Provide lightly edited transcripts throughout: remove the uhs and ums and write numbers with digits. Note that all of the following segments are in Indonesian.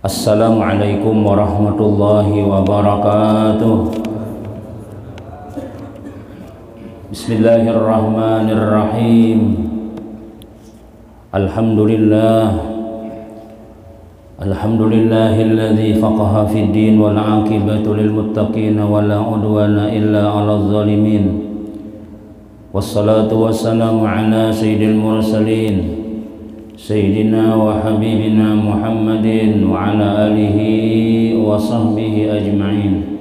Assalamualaikum warahmatullahi wabarakatuh. Bismillahirrahmanirrahim. Alhamdulillahilladzi faqaha fid din wal 'aqibatu lil muttaqin wa la 'udwana illa 'alal zalimin. Wassalatu wassalamu ala sayyidil mursalin Sayyidina wa habibina Muhammadin wa ala alihi wa sahbihi ajma'in.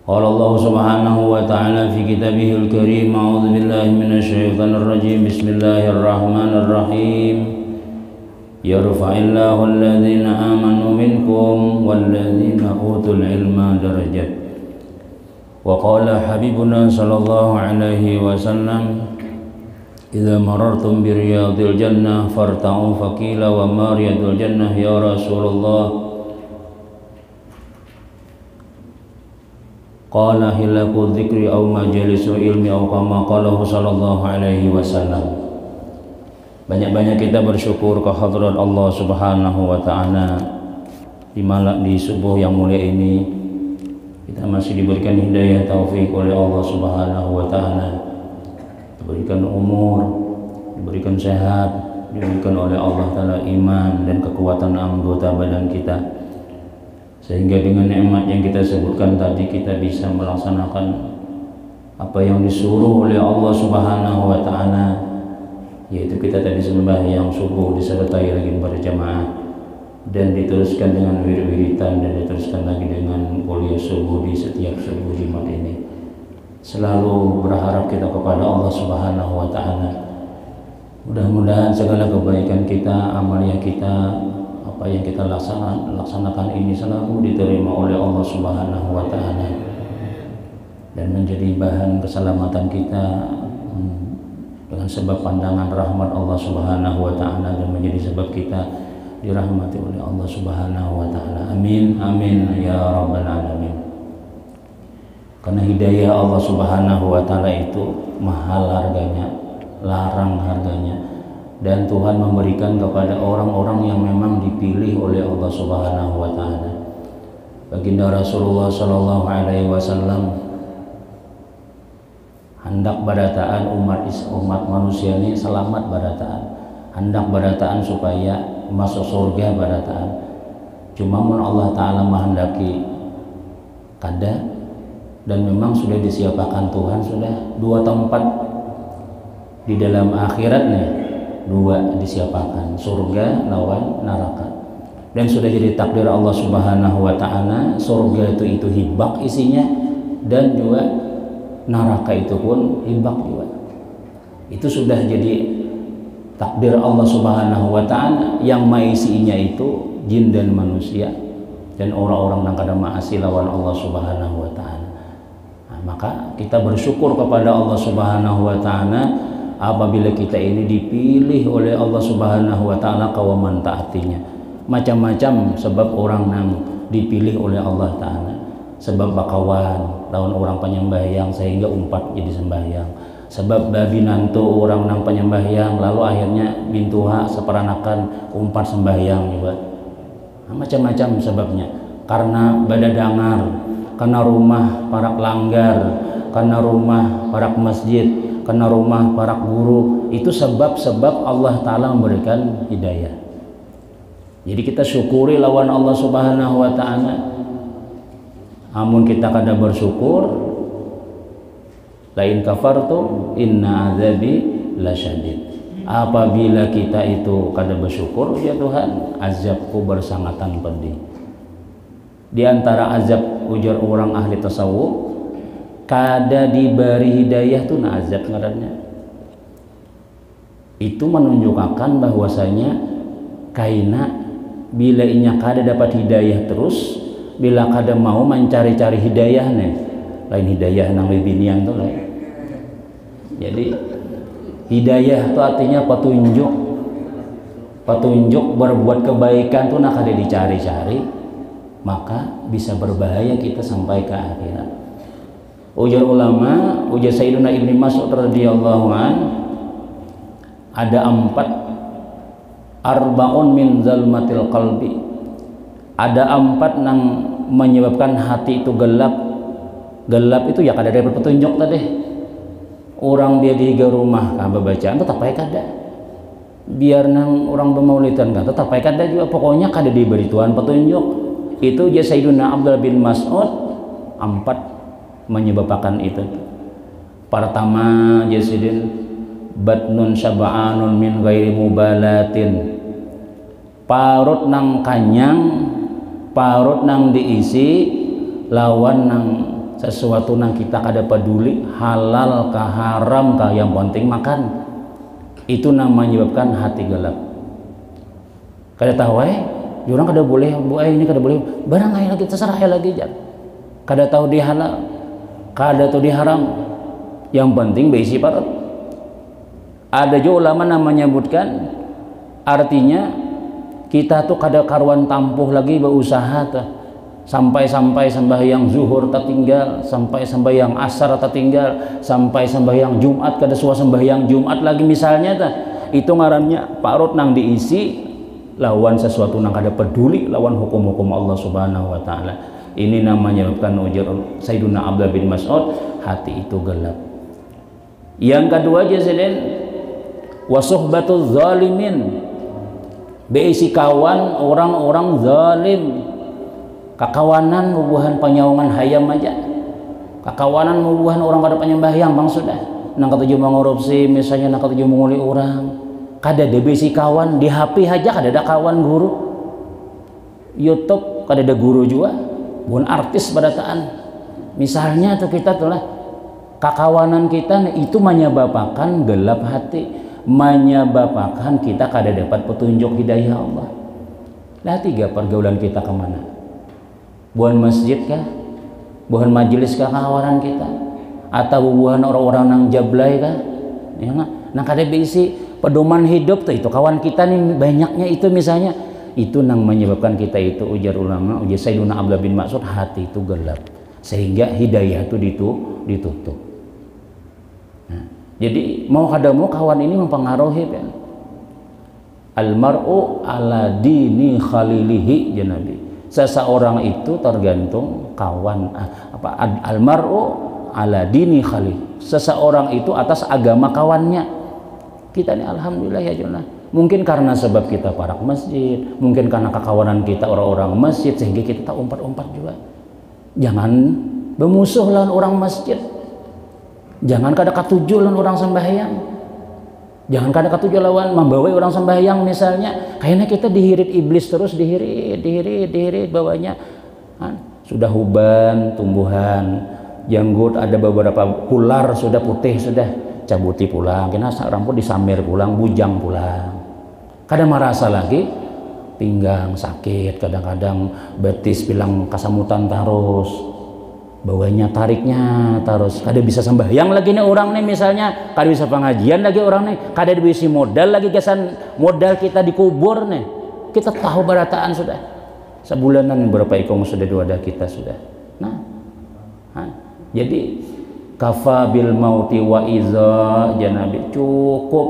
Qala Allah subhanahu wa ta'ala fi kitabihil karim, a'udzu billahi minasy syaithanir rajim. Bismillahirrahmanirrahim. Yarfa'illahu alladhina amanu minkum walladhina utul ilma darajat. Wa qala habibuna sallallahu alaihi wasallam, idza marartum bi riyadil jannah farta'u faqila wa ma riyadul jannah ya Rasulullah, qala hilaku dzikri aw majalisu ilmi aw kama qalahu sallallahu alaihi wasallam. Banyak-banyak kita bersyukur ke hadrat Allah subhanahu wa ta'ala di subuh yang mulia ini. Kita masih diberikan hidayah taufik oleh Allah subhanahu wa ta'ala, diberikan umur, diberikan sehat, diberikan oleh Allah Ta'ala iman dan kekuatan anggota badan kita, sehingga dengan nikmat yang kita sebutkan tadi kita bisa melaksanakan apa yang disuruh oleh Allah Subhanahu wa Ta'ala, yaitu kita tadi sembahyang subuh disertai lagi berjamaah dan diteruskan dengan wirid-wiridan dan diteruskan lagi dengan kuliah subuh di setiap subuh Jumat ini. Selalu berharap kita kepada Allah Subhanahu wa ta'ala. Mudah-mudahan segala kebaikan kita, amalia kita, apa yang kita laksanakan ini selalu diterima oleh Allah Subhanahu wa ta'ala dan menjadi bahan keselamatan kita dengan sebab pandangan rahmat Allah Subhanahu wa ta'ala, dan menjadi sebab kita dirahmati oleh Allah Subhanahu wa ta'ala. Amin amin ya rabbal alamin. Karena hidayah Allah Subhanahu wa ta'ala itu mahal harganya, larang harganya, dan Tuhan memberikan kepada orang-orang yang memang dipilih oleh Allah Subhanahu wa ta'ala. Baginda Rasulullah sallallahu alaihi wasallam hendak barataan umat manusia ini selamat barataan, hendak barataan supaya masuk surga barataan. Cuma Allah ta'ala menghendaki kada, dan memang sudah disiapkan Tuhan, sudah dua tempat di dalam akhiratnya, dua disiapkan, surga lawan neraka. Dan sudah jadi takdir Allah Subhanahu wa ta'ala, surga itu hibak isinya, dan juga neraka itu pun hibak juga. Itu sudah jadi takdir Allah Subhanahu wa ta'ala, yang maisinya itu jin dan manusia dan orang-orang yang kada maasi lawan Allah Subhanahu wa ta'ala. Maka kita bersyukur kepada Allah Subhanahu wa ta'ala apabila kita ini dipilih oleh Allah Subhanahu wa ta'ala kawaman taatinya. Macam-macam sebab orang yang dipilih oleh Allah ta'ala. Sebab bakawan lawan orang penyembahyang sehingga umpat jadi sembahyang. Sebab babi nantu orang nang penyembahyang lalu akhirnya bintuha seperanakan umpat sembahyang juga. Macam-macam sebabnya. Karena badadangar, karena rumah para pelanggar, karena rumah para masjid, karena rumah para guru. Itu sebab-sebab Allah ta'ala memberikan hidayah. Jadi kita syukuri lawan Allah Subhanahu wa ta'ala. Amun kita kada bersyukur, lain kafartum inna azabi lasyadid. Apabila kita itu kada bersyukur, ya Tuhan, azabku bersangatan pedih. Di antara azab ujar orang ahli tasawuf, kada diberi hidayah tuh na azab ngarannya. Itu menunjukkan bahwasanya kaina bila inya kada dapat hidayah terus, bila kada mau mencari-cari hidayah nih, lain hidayah nang binian tuh lain. Jadi hidayah itu artinya petunjuk berbuat kebaikan tuh nak kada dicari-cari, maka bisa berbahaya kita sampai ke akhirat. Ujar ulama, ujar Sayyidina Ibnu Mas'ud radhiyallahu an, ada arba'un min zalmatil qalbi. Ada 4 yang menyebabkan hati itu gelap. Gelap itu ya kada ada petunjuk tadi. Orang dia di rumah kan bacaan tetap aja kada. Biar nang orang bermaulidan kan tetap aja kada juga, pokoknya kada diberi Tuhan petunjuk. Itu je Sayyidina Abdullah bin Mas'ud 4 menyebabkan itu. Pertama jasidin batnun syab'anun min ghairi mubalatin. Parut nang kanyang, parut nang diisi lawan nang sesuatu nang kita kada peduli, halal kah haram kah, yang penting makan. Itu namanya menyebabkan hati gelap. Kada tahu orang kada boleh ini kada boleh barang lagi terserah lagi jar. Kada tahu di halal, kada tahu di haram. Yang penting berisi parut. Ada juga ulama menyebutkan artinya kita tuh kada karuan tampuh lagi berusaha tuh. Sampai sembahyang zuhur tertinggal, sampai sembahyang asar tertinggal, sampai sembahyang Jumat kada suah sembahyang Jumat lagi misalnya tuh. Itu ngarannya parut nang diisi lawan sesuatu nang kada peduli lawan hukum-hukum Allah Subhanahu wa taala. Ini namanya bukan ujar Sayyidina Abdullah bin Mas'ud, hati itu gelap. Yang kedua jasidin wasuhbatuz zalimin, beisi kawan orang-orang zalim. Kakawanan mubuhan panyawangan hayam aja, kakawanan mubuhan orang kada penyembahyang bang sudah nang ketujuh mengorupsi misalnya, nang ketujuh menguli orang kada ada besi kawan di HP aja, kada ada kawan guru YouTube, kada ada guru juga bukan artis pada taan misalnya tuh. Kita tuh lah kakawanan kita itu menyebabkan gelap hati, menyebabkan kita kada dapat petunjuk hidayah Allah. Lah 3 pergaulan kita kemana? Bukan masjid kah? Bukan majelis kah kawanan kita? Atau bukan orang-orang nang jablay kah? Ya nang kada bisi pedoman hidup tuh itu kawan kita nih banyaknya itu misalnya. Itu nang menyebabkan kita itu ujar ulama, ujar Sayyidina Abdullah bin Mas'ud, hati itu gelap sehingga hidayah itu ditutup. Nah, jadi mau kada mau kawan ini mempengaruhi kan. Almar'u ala dini khalilihi, ya Nabi. Seseorang itu tergantung kawan almar'u ala dini khalil. Seseorang itu atas agama kawannya. Kita ini alhamdulillah ya Jonah. Mungkin karena sebab kita para masjid, mungkin karena kekawanan kita orang-orang masjid sehingga kita umpat-umpat juga. Jangan bermusuh lawan orang masjid. Jangan kada katuju lawan orang sembahyang. Jangan kada katuju lawan membawa orang sembahyang misalnya. Kayaknya kita dihirit iblis terus, dihirit bawahnya. Sudah uban, tumbuhan, janggut ada beberapa ular sudah putih, sudah cabuti pulang. Kena rambut disamir pulang, bujang pulang. Kadang merasa lagi pinggang sakit, kadang-kadang betis bilang kasamutan terus. Bawahnya tariknya terus, kada bisa sembahyang lagi nih orang nih misalnya, kada bisa pengajian lagi orang nih, kada bisa modal lagi, kesan modal kita dikubur nih. Kita tahu barataan sudah sebulanan berapa ikong sudah ada kita sudah. Nah, jadi kafa bil mauti wa iza janabi, cukup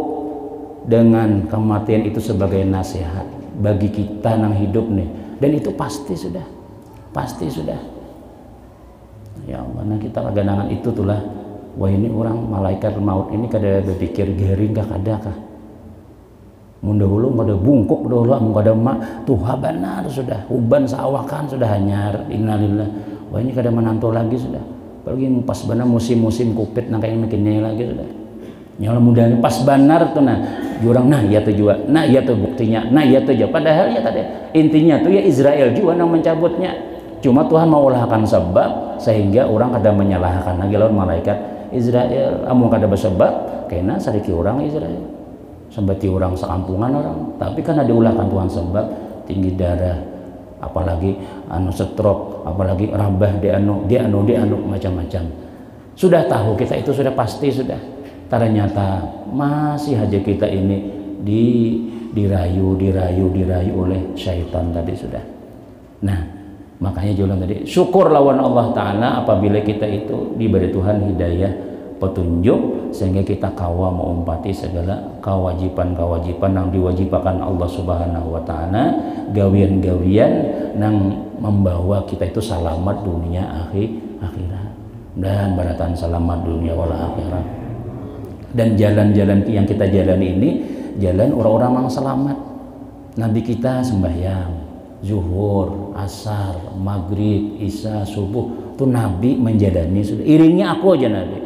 dengan kematian itu sebagai nasihat bagi kita nang hidup nih, dan itu pasti sudah. Ya Allah, nah kita kaganangan itu tuh lah. Wah ini orang malaikat maut ini kada berpikir garing kah kada kah? Mun dahulu kada bungkuk dahulu, mun kada mak tuha benar sudah. Uban sawakan sudah hanyar. Innalillah. Wah ini kada menantu lagi sudah. Apalagi pas benar musim-musim kupit nang kayaknya makinnya lagi sudah. Nyala mudahnya pas benar tuh nah. Jurang nah ya tuh juga. Nah ya tuh buktinya. Nah ya tuh juga. Padahal ya tadi intinya tuh ya Israel juga nang mencabutnya. Cuma Tuhan mau ulahkan sebab sehingga orang kada menyalahkan lagi lawan malaikat Israel. Amun kada bersebab kena sadiki orang Israel sembati orang sekampungan orang, tapi karena diulahkan Tuhan sebab tinggi darah, apalagi stroke, apalagi rabah dia anu macam-macam. Sudah tahu kita itu sudah pasti sudah. Ternyata masih aja kita ini dirayu oleh syaitan tadi sudah. Nah, makanya jualan tadi syukur lawan Allah Ta'ala apabila kita itu diberi Tuhan hidayah petunjuk sehingga kita kawa mengumpati segala kewajiban-kewajiban yang diwajibkan Allah Subhanahu wa taala, gawian-gawian yang membawa kita itu selamat dunia akhirat dan baratan selamat dunia wal akhirat. Dan jalan-jalan yang kita jalani ini jalan orang-orang yang selamat. Nabi kita sembahyang zuhur, asar, maghrib, isya, subuh, tuh Nabi menjalani sudah. Iringnya aku aja Nabi.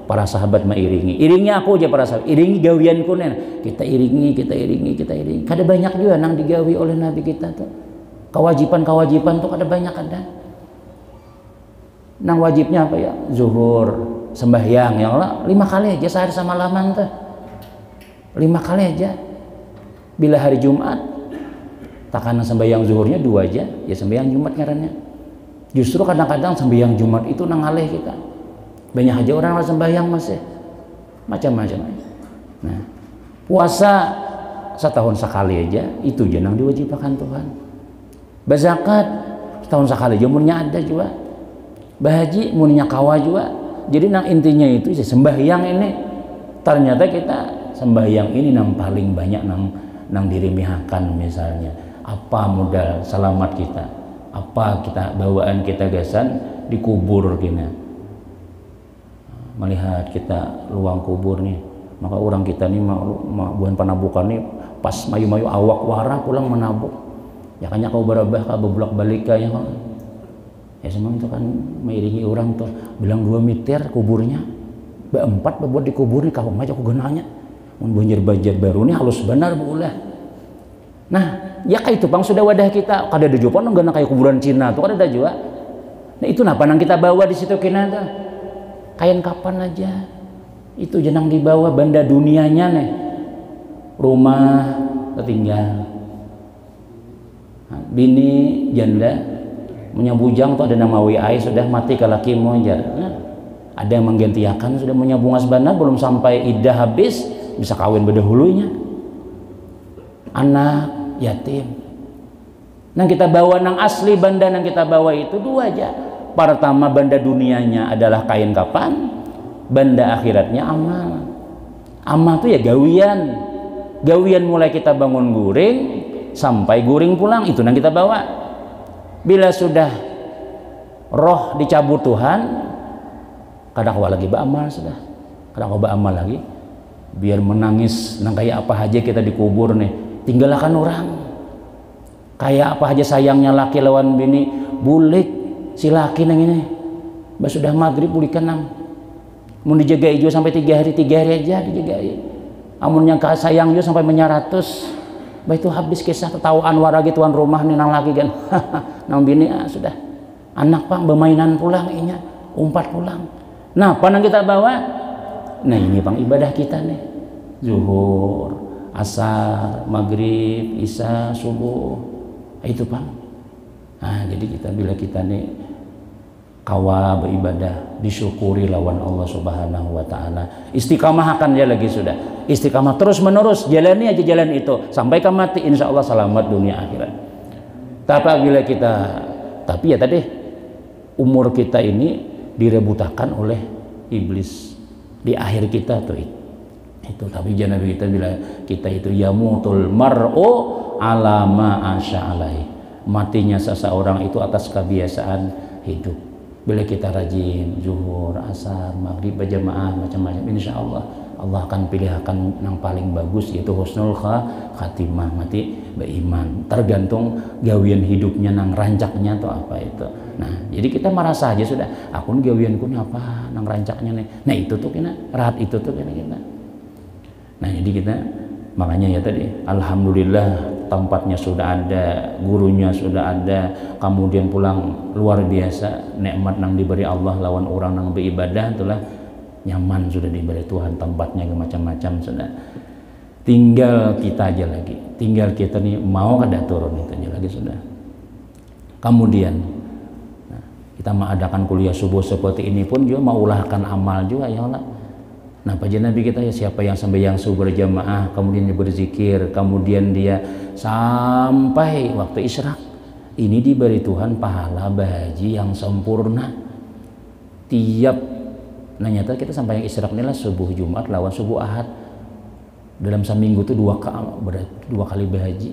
Para sahabat mengiringi. Iringnya aku aja para sahabat. Iringi gawianku nih. Kita iringi. Kada banyak juga nang digawi oleh Nabi kita tuh. Kewajiban tuh kada banyak ada. Nang wajibnya apa ya? Zuhur, sembahyang ya Allah 5 kali aja sehari sama laman tuh. 5 kali aja. Bila hari Jumat takkan sembahyang zuhurnya 2 aja, ya sembahyang Jumat ngarannya. Justru kadang-kadang sembahyang Jumat itu nang aleh kita. Banyak aja orang sembahyang masih macam-macam. Nah, puasa setahun sekali aja itu aja nang diwajibkan Tuhan. Berzakat setahun sekali aja munnya ada juga. Bahaji munnya kawa juga. Jadi nang intinya itu sembahyang ini ternyata kita sembahyang ini nang paling banyak nang diremehkan misalnya. Apa modal selamat kita? Apa kita bawaan kita gasan dikubur gini? Melihat kita luang kubur nih, maka orang kita nih buan panabukan nih pas mayu-mayu awak wara pulang menabuk. Ya kanya kau berabah kau beblak balik ya kok. Ya semua itu kan mengiringi orang tuh bilang 2 meter kuburnya, berempat buat dikubur nih kau aja aku genanya. Mun banjir baru nih halus benar boleh. Nah, ya kayak itu bang sudah wadah kita kada ada jopan nggak kayak kuburan Cina tuh kada ada juga. Nah itu napa nang kita bawa di situ kena tuh kain kapan aja itu jenang dibawa benda dunianya nih rumah tertinggal bini janda punya bujang tuh ada nama WI sudah mati kalau kimo aja. Nah, ada yang menggantiakan sudah punya bunga sebenarnya belum sampai iddah habis bisa kawin berdahulunya anak yatim. Nang kita bawa nang asli benda nang kita bawa itu 2 aja. Pertama benda dunianya adalah kain kapan, benda akhiratnya amal. Amal itu ya gawian. Gawian mulai kita bangun guring sampai guring pulang itu nang kita bawa. Bila sudah roh dicabut Tuhan, kadang kau lagi beramal sudah. Kadang kau beramal lagi biar menangis nang kayak apa aja kita dikubur nih. Tinggalkan orang kayak apa aja sayangnya laki lawan bini bulik si laki nang ini bah sudah maghrib bulikan nang mau dijaga hijau sampai 3 hari aja dijagai amun yang sayang jo sampai menyaratus bah itu habis kisah ketawaan waragi tuan rumah nih nang laki kan nang bini sudah anak pang bermainan pulang inya umpat pulang. Nah panang kita bawa nah ini pang ibadah kita nih zuhur asar, maghrib, isya, subuh itu Bang. Nah jadi kita bila kita nih kawa beribadah disyukuri lawan Allah Subhanahu wa taala. Istiqamah akan dia lagi sudah. Istiqamah terus menerus jalani aja jalan itu sampai ke mati insya Allah selamat dunia akhirat. Tapi ya tadi umur kita ini direbutakan oleh iblis di akhir kita tuh itu tapi jangan kita bila kita itu yamutul mar'u ala ma asya'alai matinya seseorang itu atas kebiasaan hidup. Bila kita rajin zuhur, asar, maghrib berjamaah macam-macam insya Allah Allah akan pilihkan yang paling bagus yaitu husnul khatimah mati beriman tergantung gawian hidupnya nang rancaknya atau apa itu. Nah jadi kita merasa aja sudah aku gawianku apa nang rancaknya nih. Nah itu tuh kena rahat itu tuh kena kita. Nah jadi kita makanya ya tadi alhamdulillah tempatnya sudah ada, gurunya sudah ada, kemudian pulang luar biasa nikmat nang diberi Allah lawan orang nang beribadah itulah nyaman sudah diberi Tuhan tempatnya macam-macam sudah. Tinggal kita aja lagi, tinggal kita nih mau kada turun itu aja lagi sudah. Kemudian kita mengadakan kuliah subuh seperti ini pun juga mau ulahkan amal juga ya Allah. Nah Pak Nabi kita ya siapa yang sembahyang subuh berjamaah kemudian dia berzikir kemudian dia sampai waktu isyraq ini diberi Tuhan pahala bahaji yang sempurna. Tiap Nah nyata kita sampai yang isyraq inilah subuh Jumat lawan subuh Ahad. Dalam seminggu itu dua kali berhaji.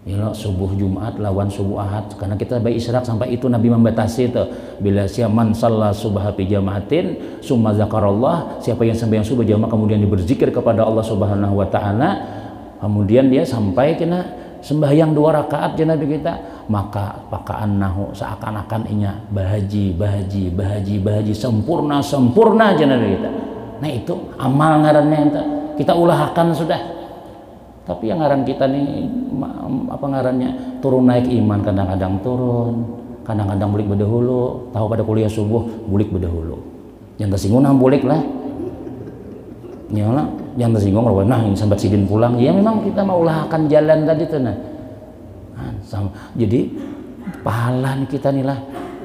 Ya subuh Jumat lawan subuh Ahad, karena kita bayi isyraq sampai itu Nabi membatasi itu bila siaman shalla subha fi jama'atin summa zakarallah, siapa yang sembahyang subuh jamaah kemudian dia berzikir kepada Allah Subhanahu wa taala, kemudian dia sampai kena sembahyang 2 rakaat ya Nabi kita, maka pakaan nahu seakan-akan inya bahaji sempurna aja Nabi kita. Nah itu amal ngarannya itu kita ulahkan sudah. Tapi yang ngaran kita nih apa ngarannya turun naik iman, kadang-kadang turun, kadang-kadang bulik bedahulu, tahu pada kuliah subuh bulik bedahulu. Yang tersinggung nah bulik lah. Nyalah, yang tersinggung nah ini sambat sidin pulang. Ya memang kita mau ulahkan jalan tadi tuh nah. Jadi pahala kita nih lah.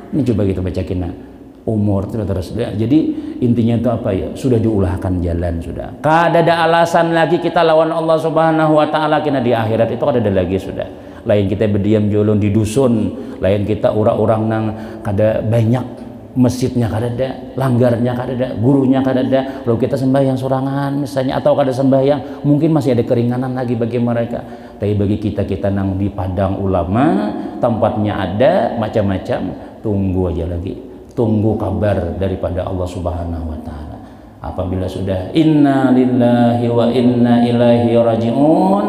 Ini coba kita bacakin nah. Umur terus. Jadi intinya itu apa ya? Sudah diulahkan jalan sudah. Kada ada alasan lagi kita lawan Allah Subhanahu wa taala kena di akhirat itu kada ada lagi sudah. Lain kita berdiam jolon di dusun, lain kita orang-orang nang kada banyak masjidnya kada ada, langgarnya kada ada, gurunya kada ada. Lalu kita sembahyang sorangan misalnya atau kada sembahyang, mungkin masih ada keringanan lagi bagi mereka. Tapi bagi kita nang di padang ulama, tempatnya ada macam-macam, tunggu aja lagi. Tunggu kabar daripada Allah Subhanahu wa taala. Apabila sudah inna lillahi wa inna ilaihi rajiun,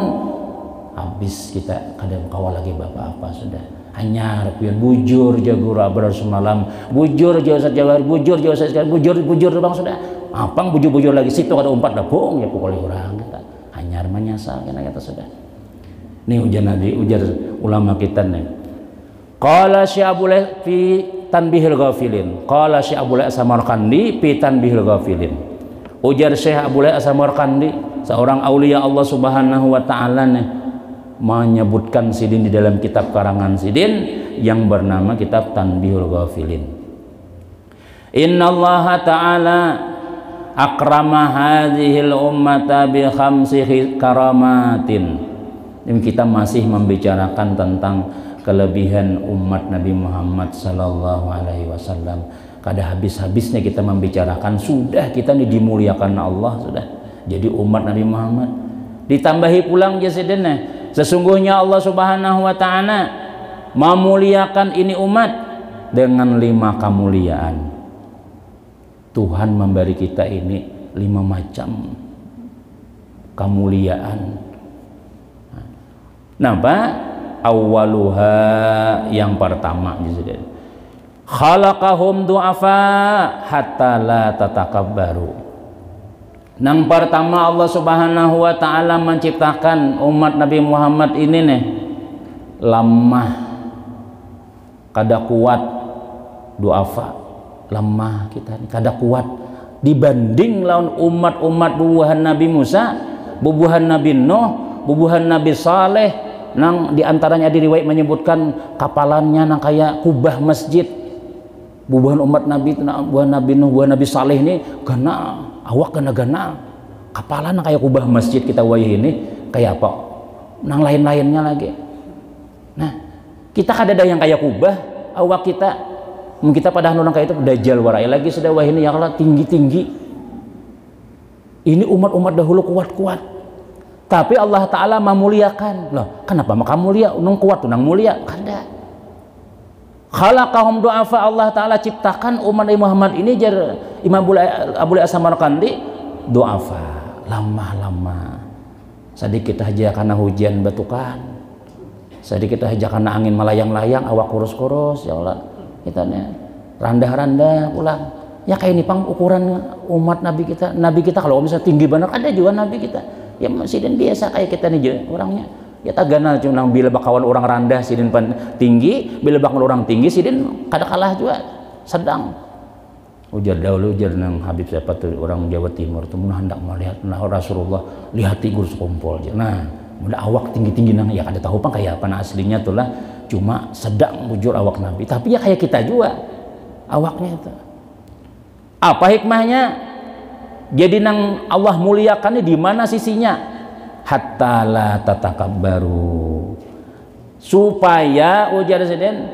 habis kita kadang kawal lagi apa-apa sudah. Hanya pian bujur jagura berar semalam, bujur jauh Jawa, bujur jauh sekarang, bujur bang sudah. Apang bujur lagi situ ada umpat dah bohong ya pukul orang kita. Hanya menyasar kena kata sudah. Nih ujar ulama kita nih. Qala Syabul fi Tanbihil Ghafilin. Qala Syekh Abdul As-Samarqandi fi Tanbihil Ghafilin. Ujar Syekh Abdul As-Samarqandi, seorang aulia Allah Subhanahu wa taala nih, menyebutkan sidin di dalam kitab karangan sidin yang bernama kitab Tanbihul Ghafilin. Innallaha ta'ala akrama hadhil ummata bi khamsi karamatin. Ini kita masih membicarakan tentang kelebihan umat Nabi Muhammad sallallahu alaihi wasallam. Kada habis-habisnya kita membicarakan, sudah kita ini dimuliakan Allah sudah. Jadi umat Nabi Muhammad ditambahi pulang jasadnya. Sesungguhnya Allah Subhanahu wa taala memuliakan ini umat dengan 5 kemuliaan. Tuhan memberi kita ini 5 macam kemuliaan. Napa? Awaluha yang pertama khalaqahum du'afa hatta la tatakabbaru. Nang pertama Allah Subhanahu wa taala menciptakan umat Nabi Muhammad ini nih lemah, kada kuat, du'afa lemah kita nih kada kuat dibanding lawan umat-umat bubuhan Nabi Musa, bubuhan Nabi Nuh, bubuhan Nabi Saleh. Nang diantaranya diriwayat menyebutkan kapalannya nang kayak kubah masjid. Bubuhan umat Nabi, buah Nabi Nuh, buah Nabi Saleh ini gana awak gana kapalan nang kayak kubah masjid kita wayah ini kayak apa? Nang lain-lainnya lagi. Nah, kita kada ada yang kayak kubah awak kita. Kita pada nang kayak itu dajjal warai lagi sudah wayah ini yang tinggi-tinggi. Ini umat-umat dahulu kuat-kuat. Tapi Allah Ta'ala memuliakan. Loh, kenapa maka mulia? Nung kuat nang mulia? Kada. Khalaqahum du'afa, Allah Ta'ala ciptakan umat Muhammad ini jar Imam Abdul As-Samarqandi du'afa, lemah-lemah. Sedikit aja karena hujan batukan, sedikit aja karena angin melayang-layang, awak kurus-kurus ya Allah. Kita nih randah-randah pulang. Ya kayak ini pang ukuran umat Nabi kita. Nabi kita kalau bisa tinggi benar ada juga Nabi kita. Ya sidin biasa kayak kita nih orangnya ya tagana cuma bila bakawan orang rendah sidin tinggi, bila bakawan orang tinggi sidin kada kalah juga sedang. Ujar nang Habib siapa tuh orang Jawa Timur tuh hendak melihat Rasulullah lihati gur sekumpul aja. Nah mudah awak tinggi-tinggi nang ya kada tahu pang kayak apa aslinya tuh lah, cuma sedang bujur awak Nabi tapi ya kayak kita juga awaknya itu. Apa hikmahnya? Jadi nang Allah muliakannya di mana sisinya? Hatta la tatakabbaru. Supaya ujar sedен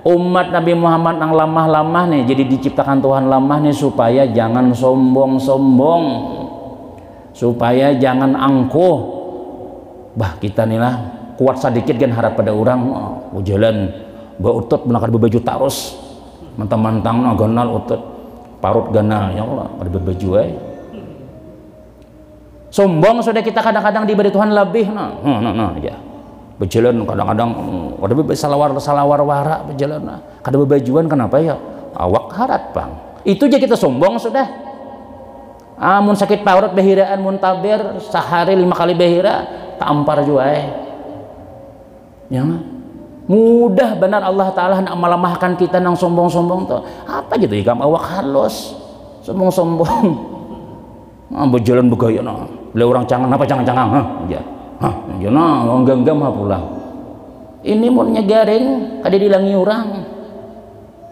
umat Nabi Muhammad yang lamah-lamah nih, jadi diciptakan Tuhan lamah nih supaya jangan sombong-sombong, supaya jangan angkuh. Bah kita nih lah kuat sedikit kan harap pada orang jalan beutut menakar berbaju tarus mentang-mentang ganal utut parut ganal ya Allah ada berbaju sombong sudah kita kadang-kadang diberi Tuhan lebih ya berjalan kadang-kadang ada salawar wara berjalan kada berbajuan kenapa ya awak harat bang itu aja kita sombong sudah. Mun sakit parut behiraan mun tabir sehari 5 kali behira tampar juga ya mudah benar Allah Ta'ala nak melemahkan kita nang sombong-sombong tuh apa gitu ikam awak halus sombong-sombong berjalan begaya beli orang cangang apa cangang-cangang ya orang genggam pulang ini mau nyegaring kada dilangi orang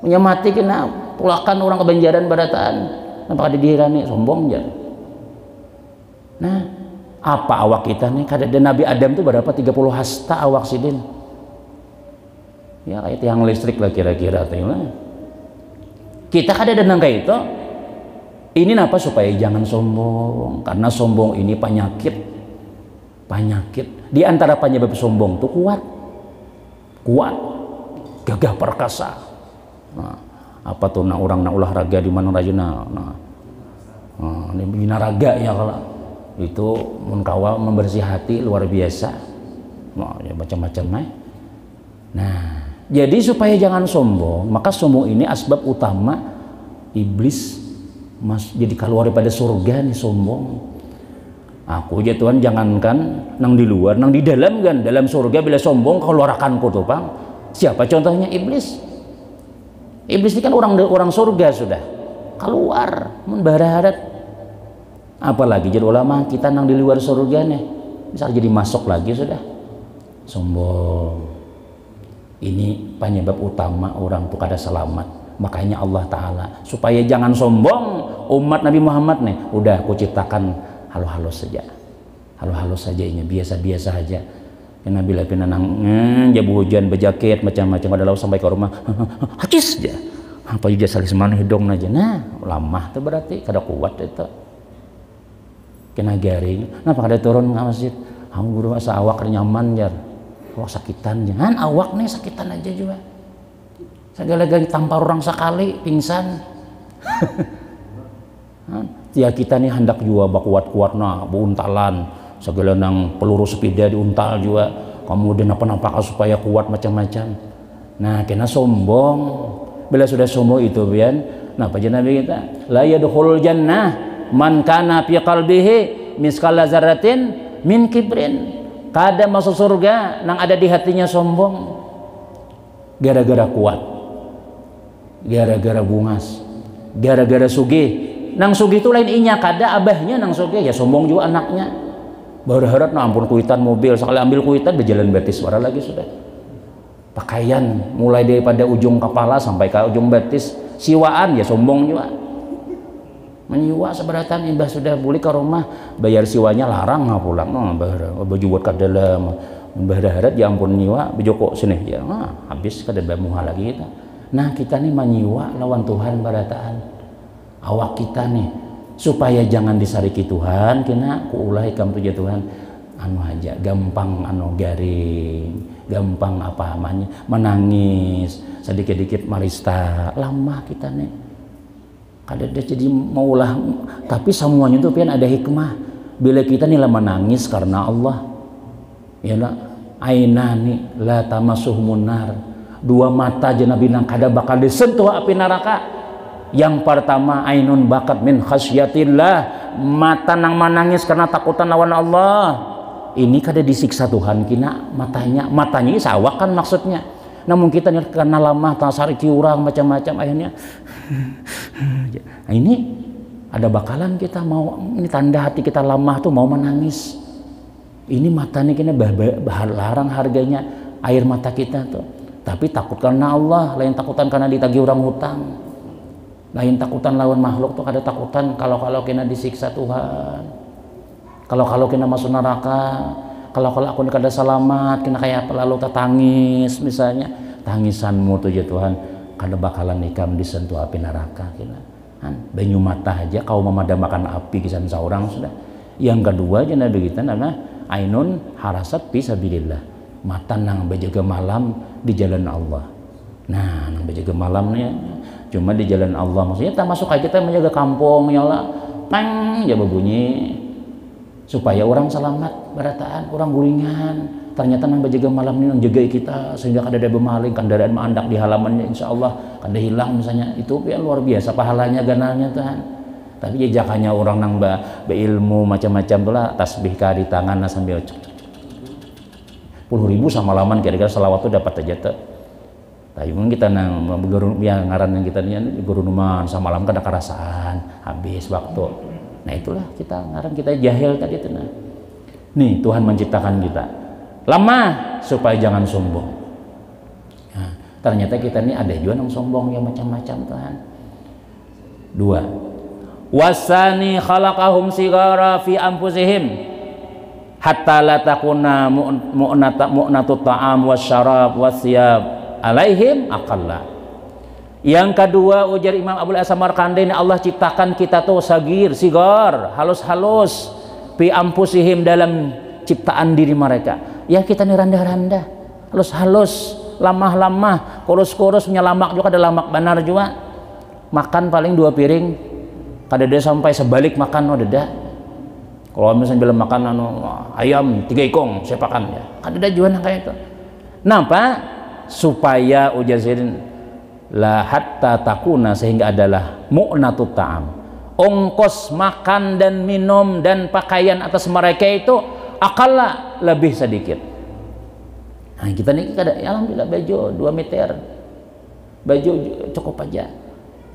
punya mati kena pulakan orang kebanjaran barataan nampak kada dihirani sombong ya. Nah apa awak kita nih kada ada Nabi Adam tuh berapa 30 hasta awak sidin ya kayak tiang listrik lah kira-kira kita kada ada nangka itu ini apa supaya jangan sombong karena sombong ini penyakit di antara penyebab sombong tuh kuat gagah perkasa. Nah, apa tuh orang olahraga di mana rajin ini binaraga ya kalau itu munkawa membersih hati luar biasa ya macam-macam nah jadi supaya jangan sombong maka sombong ini asbab utama iblis jadi keluar daripada surga nih sombong aku aja Tuhan jangankan nang di luar nang di dalam kan dalam surga bila sombong keluarakanku tuh bang siapa contohnya iblis ini kan orang surga sudah keluar membaraharat apalagi jadi ulama kita nang di luar surga nih bisa jadi masuk lagi sudah sombong ini penyebab utama orang tuh kada selamat makanya Allah Ta'ala supaya jangan sombong umat Nabi Muhammad nih udah aku ciptakan halus-halus saja ini biasa-biasa aja yang Nabi lapin nang jabu hujan berjaket macam-macam ada lalu sampai ke rumah hacis aja apa juga salis mana hidung aja nah lamah tuh berarti kada kuat itu kena garing kenapa kada turun nggak masjid kamu guru masa awak nyaman jar awak sakitan jangan awak nih sakitan aja juga segala-galanya tampar orang sekali pingsan ya kita nih hendak juga bakuat-kuat beuntalan segala nang peluru sepeda diuntal juga kemudian apa-apa supaya kuat macam-macam nah kena sombong bila sudah sombong itu bian nah apa Nabi kita la yadkhulul jannah man kana fi qalbihi miskala zarratin min kibrin kada masuk surga nang ada di hatinya sombong gara-gara kuat gara-gara bungas gara-gara sugih nang sugih itu lain inya kada abahnya nang sugih ya sombong juga anaknya baru harap nah ampun kuitan mobil sekali ambil kuitan berjalan betis suara lagi sudah pakaian mulai daripada ujung kepala sampai ke ujung betis siwaan ya sombong juga menyiwa seberatan imbah sudah beli ke rumah bayar siwanya larang nggak pulang baju buat ke dalam berharap ya ampun nyiwa bejoko sini ya habis kada bamuha lagi kita nah kita nih menyiwa lawan Tuhan barataan awak kita nih supaya jangan disariki Tuhan kena kuulah ikam tuja Tuhan anu aja gampang anu garing gampang apa namanya menangis sedikit-dikit marista lama kita nih kada ada jadi maulah tapi semuanya itu pian ada hikmah bila kita nih menangis karena Allah ya nak ainani la tamassuhumun nar dua mata aja Nabi nang kada bakal disentuh api neraka yang pertama ainun bakat min khasyatillah mata nang menangis karena takutan lawan Allah ini kada disiksa Tuhan kina matanya sawak kan maksudnya namun kita nih karena lama tasariki orang macam-macam akhirnya nah, ini ada bakalan kita mau ini tanda hati kita lama tuh mau menangis ini matanya kena larang harganya air mata kita tuh tapi takut karena Allah lain takutan karena ditagih orang hutang lain takutan lawan makhluk tuh ada takutan kalau kena disiksa Tuhan kalau kena masuk neraka kalau aku kada selamat kena kayak apa lalu tetangis misalnya tangisanmu tuh ya Tuhan kada bakalan nikam disentuh api neraka kina. Banyu mata aja kau memadamkan api kisan seorang sudah. Yang kedua aja Nabi kita nama ainun harasat fisabilillah, mata nang berjaga malam di jalan Allah. Nah, nang berjaga malamnya cuma di jalan Allah, maksudnya tak masuk aja kita menjaga kampung ya Allah, pang ya berbunyi supaya orang selamat berataan, orang gulingan. Ternyata nang berjaga malam ini nang jaga kita sehingga kada ada bemaling, kendaraan mandak di halamannya insya Allah kada hilang misalnya, itu ya luar biasa pahalanya ganalnya Tuhan. Tapi jajakannya orang nang beilmu macam-macam tulah tasbih di tangan sambil cuk 10.000 sama laman kira-kira selawat tuh dapat aja tuh. Tapi mungkin kita nang guru yang ngaran yang kita nih guru numan sama malam kada kerasaan habis waktu. Nah itulah kita ngaran kita jahil tadi itu nah. Nih Tuhan menciptakan kita lama supaya jangan sombong. Nah, ternyata kita ini ada juga yang sombong yang macam-macam Tuhan. 2. Wasani khalaqahum sigara fi anfusihim hatta la takuna mu'natut ta'am wasyarab wasyab alaihim aqalla. Yang kedua ujar Imam Abdul As-Samarqandi, Allah ciptakan kita tuh sagir, sigar, halus-halus fi anfusihim dalam ciptaan diri mereka. Ya kita nih rendah-rendah, halus-halus, lamah-lamah, kurus-kurus, nyelamak juga ada lamak benar juga. Makan paling 2 piring, kadada sampai sebalik makan no deda. Kalau misalnya bilang makan ayam 3 ikong sepakan ya, kadada juga kayak itu. Kenapa? Supaya ujar Zaidin la hatta takuna, sehingga adalah mu'natut ta'am, ongkos makan dan minum dan pakaian atas mereka itu akalla lebih sedikit. Nah kita nih kada ya alhamdulillah baju 2 meter baju cukup aja,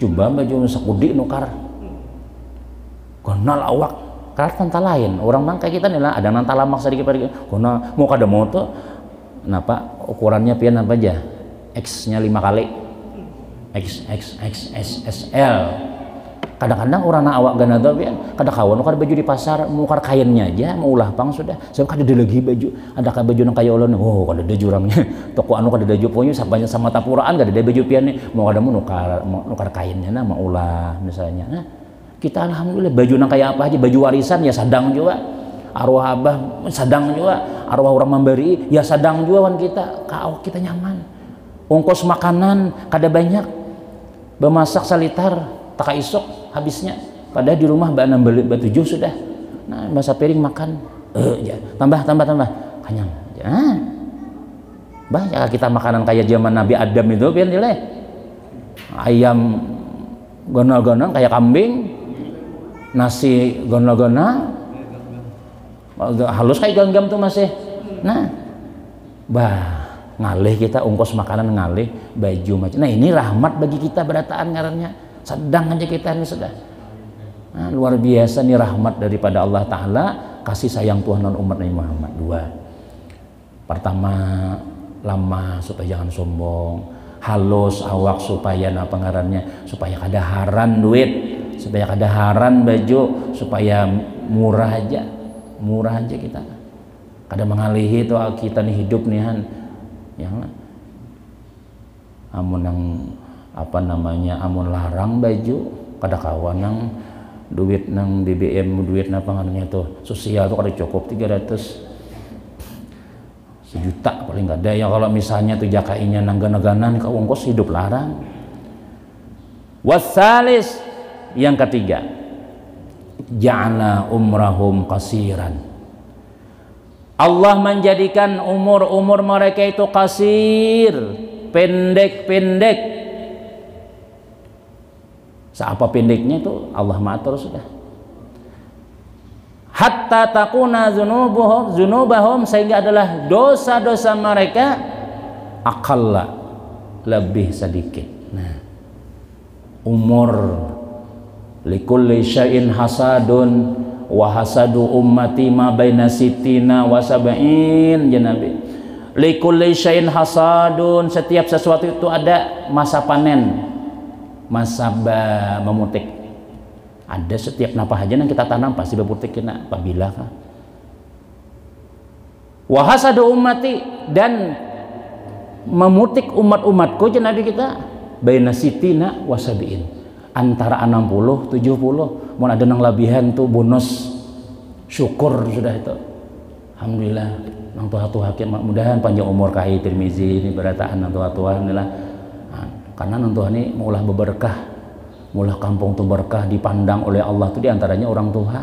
coba baju sakudi nukar konal awak karena tanta lain orang mang kayak kita nih lah ada nanta lamak sedikit pergi kona mau kada mau tuh kenapa ukurannya pian apa aja X nya 5 kali XXXSL. Kadang-kadang orang na awak gana tuh pian kada kawan kada baju di pasar mukar kainnya aja mau ulah pang sudah sebab kada ada lagi baju ada ka baju nang kaya ulun oh kada ada jurangnya toko anu kada ada baju punya sabanya sama tapuraan kada ada baju pian nih mau kada mau nukar kainnya nah mau ulah misalnya. Nah kita alhamdulillah baju nang kaya apa aja baju warisan ya sadang juga, arwah abah sadang juga, arwah orang memberi ya sadang juga wan kita kau kita nyaman. Ongkos makanan kada banyak, bemasak salitar tak isok habisnya, padahal di rumah mbak beli batujuh sudah. Nah masa piring makan ya tambah kenyang ya. Bah ya kita makanan kayak zaman Nabi Adam itu pian nilai ayam gonal-gonal kayak kambing, nasi gonal-gonal halus kayak ganggam tuh masih. Nah bah ngalih kita ongkos makanan ngalih baju macam. Nah ini rahmat bagi kita berataan ngarannya sedang aja kita ini sudah. Nah, luar biasa nih rahmat daripada Allah Ta'ala, kasih sayang Tuhan dan umat Nabi Muhammad. 2. Pertama lama supaya jangan sombong, halus awak supaya apa ngarannya supaya kada haran duit, supaya kada haran baju, supaya murah aja kita kada mengalihi itu kita nih hidup nih han yang amun yang apa namanya amun larang baju kada kawan nang duit nang BBM duit apa namanya tuh sosial tuh kada cukup 300 sejuta paling nggak ada ya kalau misalnya tuh jakainya nanggan-nangganan kau ongkos hidup larang. Wasalis yang ketiga ja'ala umrahum qasiran, Allah menjadikan umur mereka itu kasir, pendek. Seapa pendeknya itu Allah matur sudah. Hatta takuna dzunubahum sehingga adalah dosa-dosa mereka aqalla lebih sedikit. Nah, umur likulli syai'in hasadun wa hasadu ummati ma baina sittina wa sab'in ya Nabi. Likulli syai'in hasadun, setiap sesuatu itu ada masa panen, masa memutik. Ada setiap napa aja yang kita tanam pasti berputik kena apabila kan. Wa hasadu ummati, dan memutik umat-umatku je Nabi kita baina sitina wasabiin, antara 60 70. Mau ada nang labihan tuh bonus syukur sudah itu. Alhamdulillah nang tuha-tuha mudahan panjang umur kai Tirmizi ini berataan nang tuha-tuha inilah. Karena nang tuha ini maulah berberkah, maulah kampung tuh berkah dipandang oleh Allah tuh diantaranya orang tuha.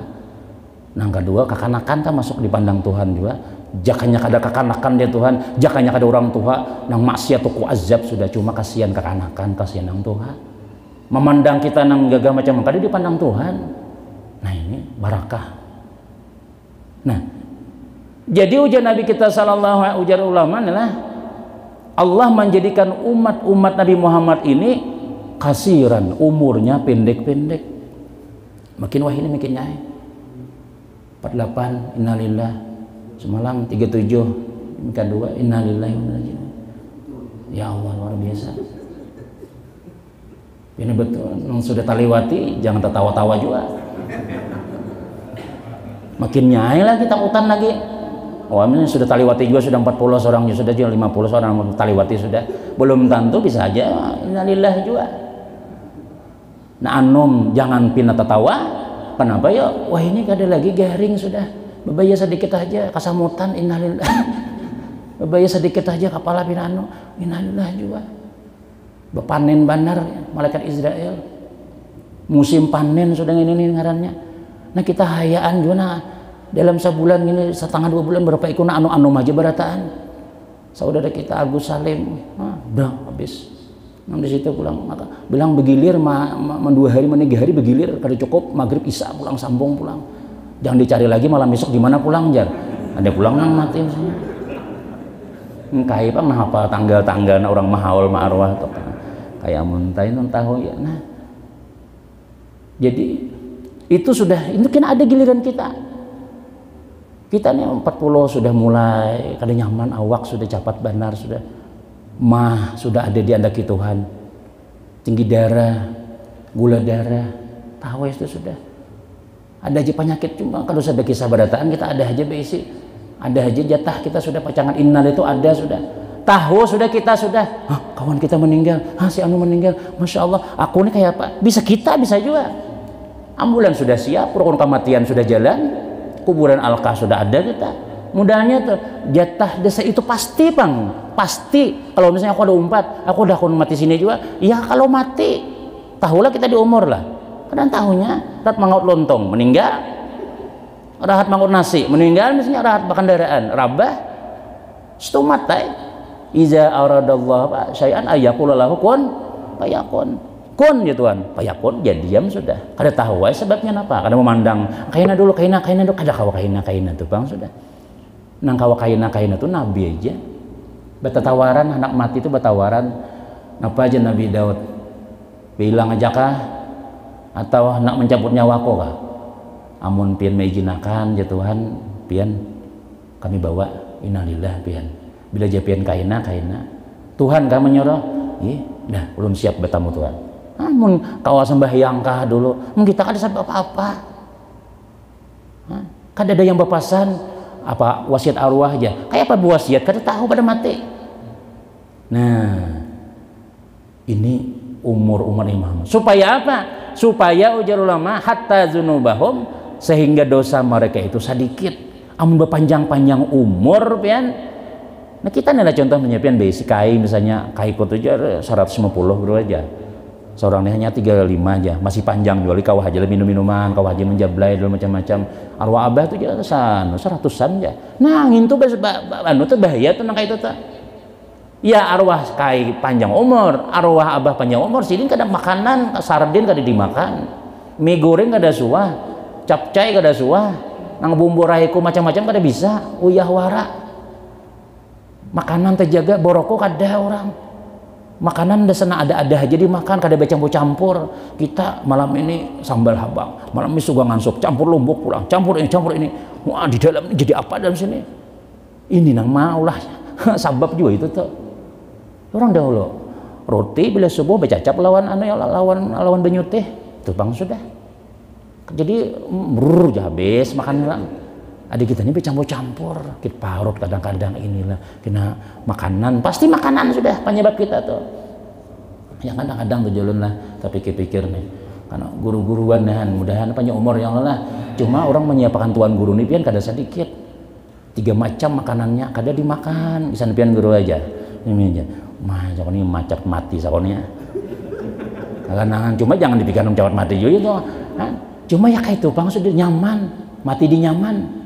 Nang kedua kakanakan kan masuk dipandang Tuhan juga. Jakanya kada kakanakan dia Tuhan, jakanya kada orang tua nang maksiat tuh azab sudah, cuma kasihan kakanakan, kasihan nang Tuhan. Memandang kita nang gagah macam kada dipandang Tuhan. Nah ini barakah. Nah, jadi ujar Nabi kita sallallahu alaihi ujar ulama adalah Allah menjadikan umat Nabi Muhammad ini kasiran, umurnya pendek-pendek. Makin wah ini makin nyai. 48 innalillah. Semalam 37 minta 2 innalillahi wa inna ilaihi raji'un. Ya Allah luar biasa. Ini betul yang sudah taliwati jangan tertawa-tawa juga. Makin nyai lagi takutan lagi. Oh ini sudah taliwati juga sudah 40 orang sudah juga 50 orang taliwati sudah. Belum tentu bisa aja innalillahi juga. Nah anum jangan pindah tertawa. Kenapa ya? Wah ini kada lagi garing sudah. Bebaya sedikit aja kasamutan innalillah. Bebaya sedikit aja kepala pinano innalillah juga. Bepanen bandar malaikat Israel. Musim panen sudah ini ngarannya. Nah kita hayaan juga nah, dalam sebulan ini setengah 2 bulan berapa ikut anu aja berataan. Saudara kita Agus Salim, udah habis. Nang di situ pulang maka bilang begilir 2 hari 3 hari begilir kada cukup maghrib isya pulang sambung pulang. Jangan dicari lagi malam besok di mana pulang jar. Ada pulang nang mati misalnya. Engkai pang nah apa tanggal-tanggal orang mahaul ma'arwah atau kayak muntai non tahu ya. Nah. Jadi itu sudah itu kan ada giliran kita. Kita nih 40 sudah mulai kada nyaman awak sudah capat benar sudah sudah ada di andaki Tuhan. Tinggi darah, gula darah, tahu itu sudah. Ada aja penyakit cuma kalau sudah kisah berataan kita ada aja besi, ada aja jatah kita sudah pacangan innal itu ada sudah. Tahu sudah kita sudah. Kawan kita meninggal, si anu meninggal, masya Allah. Aku ini kayak apa? Bisa kita bisa juga. Ambulan sudah siap, rukun kematian sudah jalan, kuburan alkah sudah ada kita. Mudahnya tuh jatah desa itu pasti bang, pasti. Kalau misalnya aku ada umpat, aku udah akan mati sini juga. Ya kalau mati, tahulah kita di umur lah. Kadang tahunya rahat mangaut lontong meninggal, rahat mangaut nasi meninggal, misalnya rahat bakandaraan rabah stumatai iza aradallah syai'an ayyaqul lahu kun fayakun kun ya Tuhan fayakun jadi diam sudah kada tahu wae sebabnya napa kada memandang kaina dulu kaina dulu kada kawa kaina tuh bang sudah nang kawa kaina tuh nabi aja betatawaran anak mati itu betawaran napa aja Nabi Daud bilang aja kah atau nak mencabut nyawaku kah? Amun pian meijinakan ya Tuhan, pian kami bawa innalillah pian. Bila ja pian kaina. Tuhan kah menyuruh? Ih, dah ulun siap bertamu Tuhan. Amun kawa sembahyang kah dulu, kita kada sabab apa-apa. Kada ada yang berpasan apa wasiat arwah aja. Kayak apa wasiat kada tahu pada mati. Nah, ini umur Muhammad. Supaya apa? Supaya ujar ulama hatta dzunubahum sehingga dosa mereka itu sedikit. Amun berpanjang-panjang umur pian. Nah kita nih contoh menyiapkan basic kai misalnya kai kot aja 150 bro aja. Seorang ini hanya 35 aja, masih panjang jual kawah aja minum-minuman, kawah aja menjablay dulu macam-macam. Arwah abah tuh aja 100-an aja. Nah, ngin tuh anu tuh bahaya tuh nang kai tuh. Ya arwah kai panjang umur, arwah abah panjang umur, sidin kada makanan, sardin kada dimakan, mie goreng kada suah, capcay kada suah, nang bumbu rahiku macam-macam kada bisa, uyah wara. Makanan terjaga, boroko kada orang. Makanan sana ada aja dimakan, kada bercampur-campur. Kita malam ini sambal habang, malam ini sugangan sup, campur lombok pulang, campur ini. Wah di dalam ini jadi apa dalam sini? Ini nang maulah sabab juga itu tuh. Orang dahulu roti bila subuh bercacap lawan banyu teh itu bang sudah jadi habis makan lah Adik kita ini bercampur-campur, kita parut kadang-kadang inilah kena makanan, pasti makanan sudah penyebab kita tuh. Yang kadang-kadang tuh jalan lah, tapi pikir nih, karena guru-guruan nih, mudahan panjang umur yang lah. Cuma orang menyiapkan tuan guru nih pian kada sedikit, 3 macam makanannya kada dimakan, bisa pian guru aja, ini aja, ini macam mati sakonya. Kadang-kadang cuma jangan dipikir cawat mati juga itu, cuma ya kayak itu bang sudah nyaman, mati di nyaman.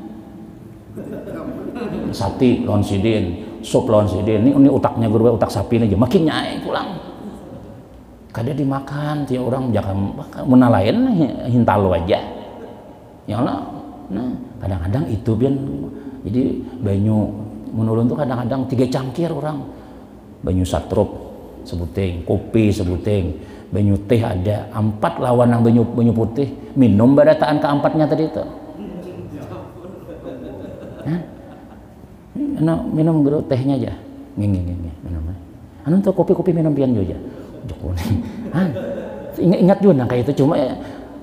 Sati lawan sidin, sup lawan sidin, ini utaknya guru utak sapi aja makin nyai pulang kada dimakan tiap orang jangan menalain hintal aja ya Allah. Nah kadang-kadang itu biar jadi banyu menulun tuh kadang-kadang 3 cangkir orang banyu satrup sebuting, kopi sebuting, banyu teh ada 4 lawan yang banyu putih, minum barataan keempatnya tadi itu. Minum guru tehnya aja, minum. Anu tuh kopi minum pian juga. Ingat juga kayak itu cuma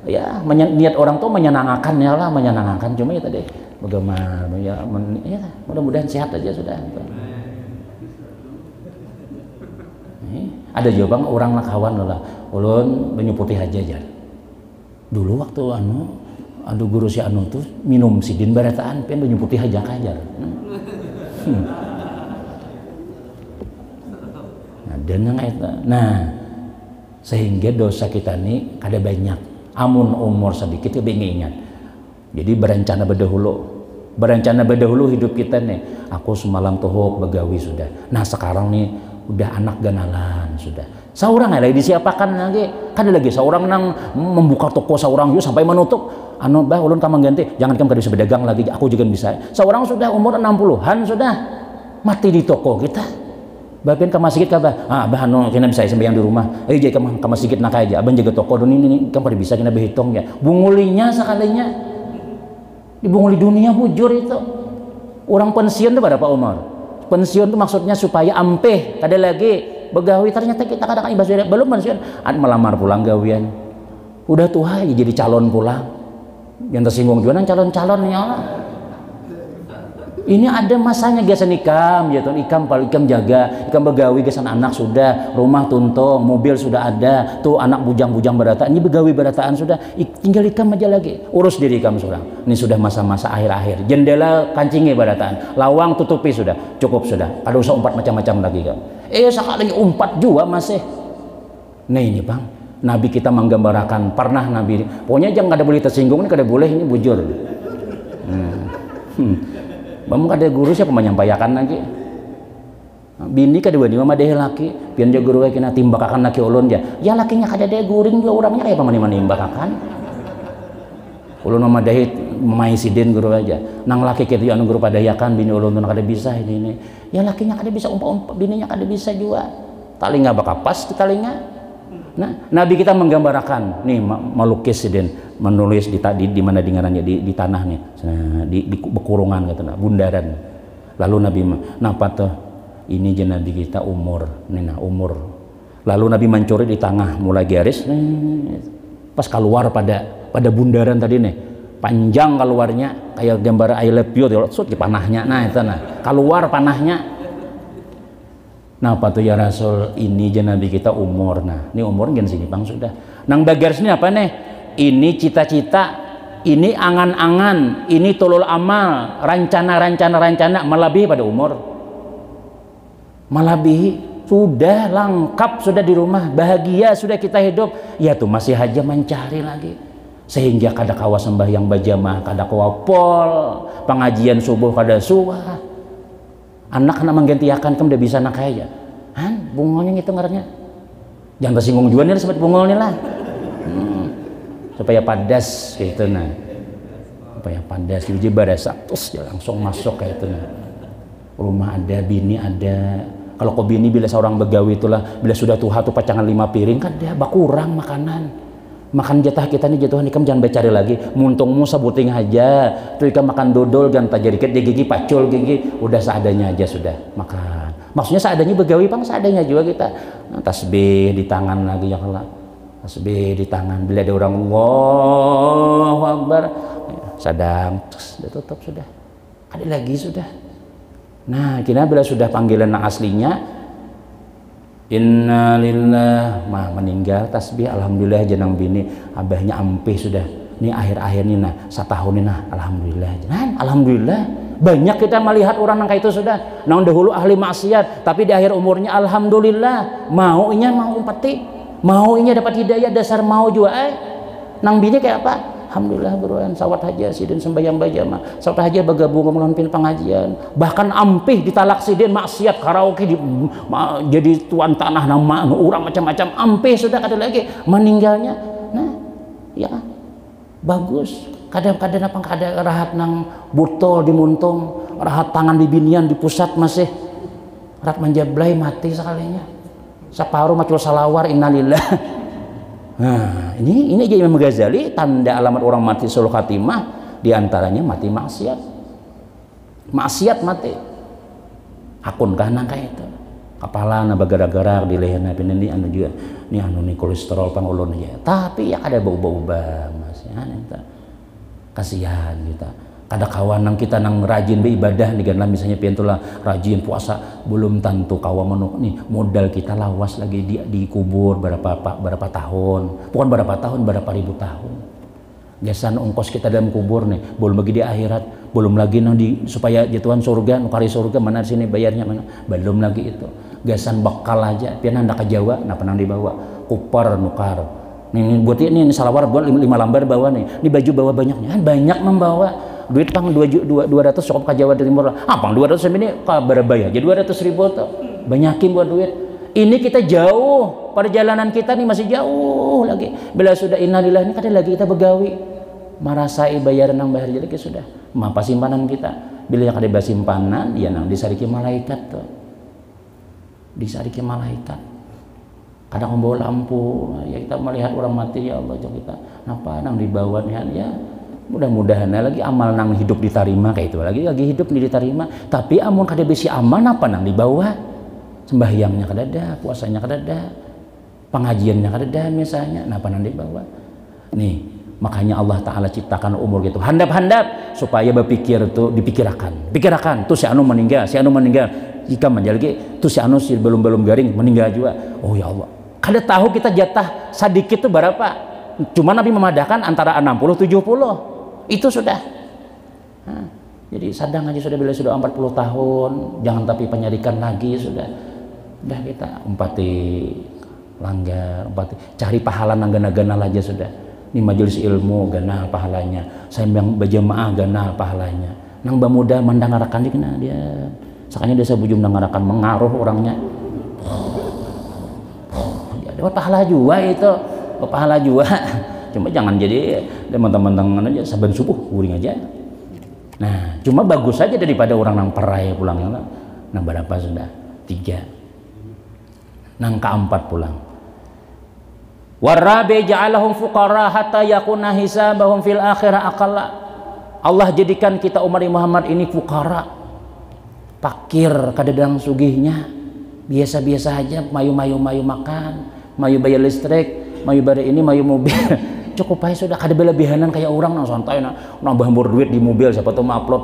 ya niat orang tuh menyenangkan ya lah, menyenangkan cuma ya tadi bagaimana ya, mudah-mudahan sehat aja sudah. Ada juga bang orang lah kawan lah, ulun banyu putih aja. Dulu waktu anu guru si anu tuh minum sidin barataan pian banyu putih aja kajar. Nah, sehingga dosa kita ini kada banyak. Amun umur sedikit ya ingat. Jadi berencana berdahulu hidup kita nih. Aku semalam tuhuk begawi sudah. Nah sekarang nih udah anak ganalan sudah. Seorang lagi disiapakan lagi. Kada lagi seorang nang membuka toko seorang juga sampai menutup. Bah ulun kamang ganti, jangan kada bisa berdagang lagi, aku juga bisa. Seorang sudah umur 60-an sudah mati di toko kita. Bagian ke masjid kabah, bah kena bisa sembahyang di rumah. Jadi ke masjid nak aja, abang jaga toko ini kan pada bisa kena berhitung ya. Bungulinya sekalinya, dibunguli dunia bujur itu. Orang pensiun itu berapa umur? Pensiun itu maksudnya supaya ampeh, kada lagi begawi. Ternyata kita kadang-kadang ibadah belum pensiun, melamar pulang gawian. Udah tua ya jadi calon pulang. Yang tersinggung juga calon-calonnya Allah. Ini ada masanya gasan ikam jaga, ikam begawi gasan anak sudah, rumah tuntung, mobil sudah ada, tuh anak bujang-bujang berataan, ini begawi berataan sudah, tinggal ikam aja lagi, urus diri ikam seorang. Ini sudah masa-masa akhir-akhir, jendela kancingnya berataan, lawang tutupi sudah, cukup sudah, ada usah umpat macam-macam lagi kan. Sekali umpat juga masih. Nah ini bang. Nabi kita menggambarkan pernah Nabi pokoknya jangan ada boleh tersinggung ini kada boleh ini bujur. Bang kada guru siapa menyampaikan lagi. Bini kada wani mama deh laki pian dia guru kena timbak akan laki ulun dia. Ya lakinya kada deh guring dia orangnya kayak pamani nimbak akan. Ulun mama deh memaisiden guru aja. Nang laki kita anu guru padayakan bini ulun tuh kada bisa ini. Ya lakinya kada bisa umpa bininya kada bisa juga. Talinga bakal pas di talinga. Nah, Nabi kita menggambarkan nih melukis dan menulis di mana dingarannya di tanah nih, di bekurungan gitu, bundaran. Lalu Nabi napa tuh ini je Nabi kita umur, umur. Lalu Nabi mencuri di tengah mulai garis, pas keluar pada bundaran tadi nih, panjang keluarnya kayak gambar I love you, di panahnya, keluar panahnya. Nah apa tuh ya Rasul ini je Nabi kita umur. Nah ini umur gen sini bang sudah nang bagars ini apa nih, ini cita-cita, ini angan-angan, ini tulul amal, rencana melebihi pada umur, melebihi sudah lengkap sudah di rumah, bahagia sudah kita hidup ya tuh masih aja mencari lagi sehingga kada kawa sembahyang bajamah, kada kawa pol pengajian subuh kada suah. Anak-anak menggantiakan kan udah bisa nak kaya bungolnya gitu ngaranya jangan tersinggung juga nih seperti bungolnya lah supaya padas kayak itu supaya padas jadi barasa terus dia langsung masuk kayak itu rumah ada bini ada. Kalau kau bini bila seorang begawi itulah bila sudah tuha tuh pacangan 5 piring kan dia bakurang makan jatah kita nih jatuhan ikam jangan becari lagi muntungmu sebuting aja tuh ikam makan dodol gan tajadikit dia gigi pacul gigi udah seadanya aja sudah makan maksudnya seadanya begawi bang seadanya juga kita tasbih di tangan lagi ya Allah tasbih di tangan bila ada orang Allahu Akbar sadang, sudah tutup sudah. Ada lagi sudah. Nah, kira bila sudah panggilan aslinya, innalillah, mah meninggal tasbih, alhamdulillah jenang bini, abahnya ampih sudah. Ini akhir-akhir ini nah, setahun ini nah, alhamdulillah. Nah, alhamdulillah. Banyak kita melihat orang yang kayak itu sudah. Nang dahulu ahli maksiat, tapi di akhir umurnya alhamdulillah, maunya mau peti, maunya dapat hidayah dasar mau juga. Nang bini kayak apa? Alhamdulillah beruan sawat haja sidin sembahyang bajama, sawat haja bergabung melampin pengajian, bahkan ampih ditalak sidin maksiat karaoke jadi tuan tanah nama orang macam-macam ampih sudah kada lagi meninggalnya. Nah, ya bagus. Kadang-kadang apa kada rahat nang butol di muntung, rahat tangan di binian di pusat masih rahat menjablay mati sekalinya. Separuh macul salawar innalillah. Nah, ini aja Imam Ghazali tanda alamat orang mati sulh khatimah diantaranya mati maksiat. Maksiat mati. Akun kana kayak itu. Kepala na bagara-gara di leherna ini anu juga. Ini anu nih kolesterol pangulun aja. Tapi ya ada bau-bau Mas ya eta. Kasihan kita. Kada kawan nang kita nang rajin beribadah nih kan misalnya piantulah rajin puasa belum tentu kawan menuk nih modal kita lawas lagi dikubur berapa tahun, bukan berapa tahun, berapa ribu tahun. Gasan ongkos kita dalam kubur nih belum bagi di akhirat, belum lagi nang di supaya jatuhan surga nukari surga mana sini bayarnya mana, belum lagi itu. Gasan bekal aja pian anda ke Jawa nah penang dibawa kupar nukar. Nih buat ini salawar buat 5 lembar bawa nih. Ini baju bawa banyaknya, banyak membawa. Duit pang 200 cukup ke Jawa dari Timur. Pang 200 ini berbayar. Jadi 200.000 tuh. Banyakin buat duit. Ini kita jauh. Perjalanan kita nih masih jauh lagi. Bila sudah innalillah ini kada lagi kita begawi. Marasai bayaran nang bayar jadi sudah. Mapa simpanan kita. Bila yang kada simpanan ya nang disariki malaikat tuh. Disariki malaikat. Kadang membawa lampu ya kita melihat orang mati ya Allah jauh kita napa nang dibawa nih ya mudah-mudahan lagi amal nang hidup diterima kayak itu lagi hidup diterima tapi amun kada bisi amal apa nang dibawa sembahyangnya kada ada puasanya kada ada pengajiannya kada ada misalnya napa nang dibawa nih makanya Allah Ta'ala ciptakan umur gitu handap-handap supaya berpikir tuh dipikirkan tuh si anu meninggal jika menjalgi tuh si anu si belum garing meninggal juga oh ya Allah kada tahu kita jatah sedikit itu berapa cuma Nabi memadahkan antara 60-70 itu sudah nah, jadi sadang aja sudah bila sudah 40 tahun jangan tapi penyarikan lagi sudah kita umpati langgar umpati cari pahala nang gana-gana aja sudah ini majelis ilmu ganal pahalanya saya yang berjamaah ganal pahalanya nang bamuda mendangarakan dia sakanya desa bujum mendangarakan mengaruh orangnya dapat pahala juga itu pahala juga cuma jangan jadi teman-teman aja saban subuh guring aja nah cuma bagus saja daripada orang nang perai pulangnya nang berapa sudah 3 nang keempat pulang warabi ja'alahum fuqara hatta yakuna hisabahum fil akhirah aqalla Allah jadikan kita umat Muhammad ini fuqara fakir kadang sugihnya biasa-biasa aja mayu makan mayu bayar listrik, mayu bayar ini, mayu mobil, cukup aja sudah. Kada berlebihanan kayak orang nang santai nambah hambur duit di mobil, siapa tuh upload,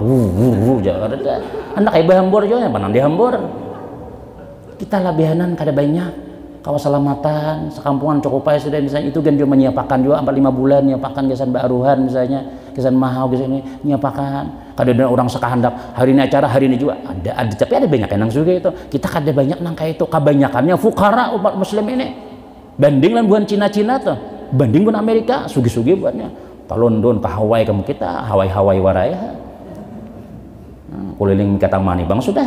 jangan ada. Anak kayak hambur juga, panang dihambur. Kita lebihanan kada banyak. Kawasalamatan, sekampungan cukup aja sudah misalnya itu kan dia menyiapkan juga 4-5 bulan nyiapkan kesan baruhan misalnya, kesan mahal kesini nyiapkan. Kadang orang sekahandap hari ini acara hari ini juga ada tapi ada banyak yang juga itu. Kita kada banyak nang kayak itu, kebanyakannya fukara umat muslim ini. Banding lan bukan Cina tuh, banding bukan Amerika, sugi-sugi buatnya. Ke London, ke Hawaii kamu kita, Hawaii warai. Kuliling kata mani bang sudah.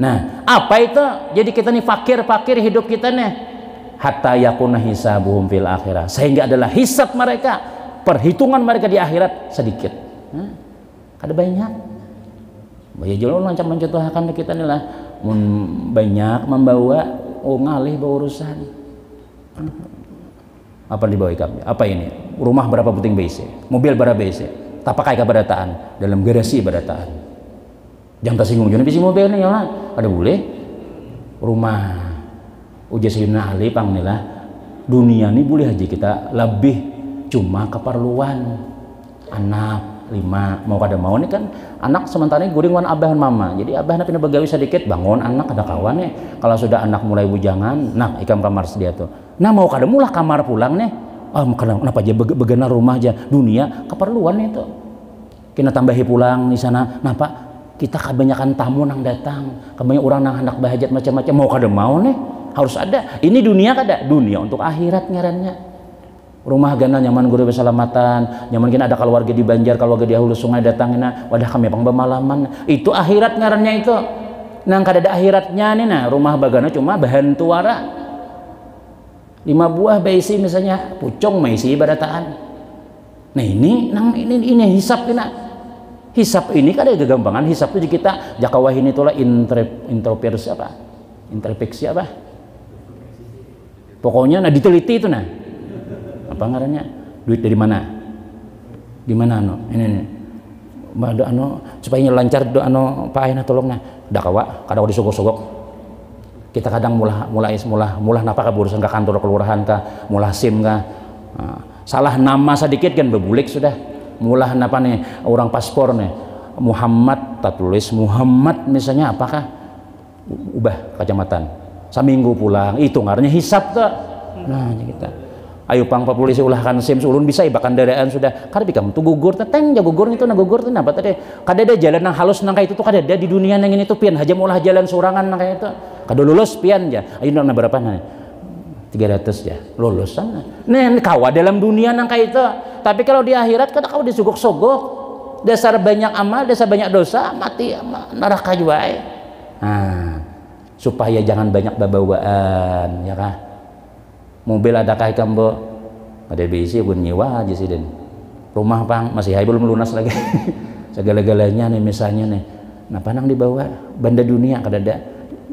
Nah, apa itu? Jadi kita nih fakir hidup kita nih. Hatta yakuna hisabuhum fil akhirah. Sehingga adalah hisab mereka, perhitungan mereka di akhirat sedikit. Kada banyak. Banyak jual macam mencontohkan kita nih lah. Banyak membawa ngalih bawa urusan apa dibawa ikam apa ini rumah berapa puting BC mobil berapa BC tak pakai keberdataan dalam garasi berataan jangan tersinggung jangan bisi mobil nih ya ada boleh rumah ujar Sayyidina Ali pang nih lah dunia ini boleh aja kita lebih cuma keperluan anak 5 mau kada mau ini kan anak sementara ini guring wan abah mama, jadi abah pindah begawi sedikit bangun anak ada kawannya. Kalau sudah anak mulai bujangan, nah ikam kamar sedia tuh, nah mau kada mulah kamar pulang nih, kenapa aja begena rumah aja dunia keperluan itu kita tambahi pulang di sana. Napa kita kebanyakan tamu nang datang, kebanyakan orang nang hendak bahajat macam-macam, mau kada mau nih harus ada. Ini dunia kada, dunia untuk akhirat ngarannya. Rumah gana nyaman guru berselamatan, nyaman kena ada keluarga di Banjar, keluarga di hulu sungai datangina, wadah kami pang bemalaman. Itu akhirat ngarannya itu. Nang kada ada akhiratnya nih nah, rumah bagana cuma bahan tuara. 5 buah baisi misalnya, pucung maisi barataan. Nah ini hisap kena. Hisap ini kan ada kegampangan. Hisap itu kita jakawah ini itulah introversi apa? Introspeksi apa? Pokoknya nah diteliti itu nah. Apa ngarannya? Duit dari mana? Di mana Ini. Ada supaya lancar do Pak Aina tolongnya. Dakawa, kadang disogok-sogok. Kita kadang mulah napa ka urusan ka kantor kelurahan ka, mulah SIM ka. Salah nama sedikit kan bebulik sudah. Mulah napa nih orang paspor nih Muhammad tak tulis Muhammad misalnya apakah ubah kecamatan saminggu pulang itu ngarannya hisap tuh. Nah kita ayo pang polisi ulahkan SIM ulun bisa ibakan daraan sudah kada bikam tu gugur teteng gugur itu na gugur teh napa tadi kada ada jalan nang halus nang kayak itu tuh kada ada di dunia nang ini tuh pian haja ulah jalan sorangan nang kayak itu kada lulus pian aja ayo nang berapa nih 300 ya lulus sana. Nih kawa dalam dunia nang kayak itu. Tapi kalau di akhirat kada kau disogok-sogok. Dasar banyak amal, dasar banyak dosa, mati neraka juga. Nah, supaya jangan banyak babawaan, ya kah? Mobil ada kah kambo? Ada bisi pun nyewa aja sih den. Rumah pang masih hai belum lunas lagi. Segala-galanya nih misalnya nih. Nah, panang dibawa benda dunia kada ada.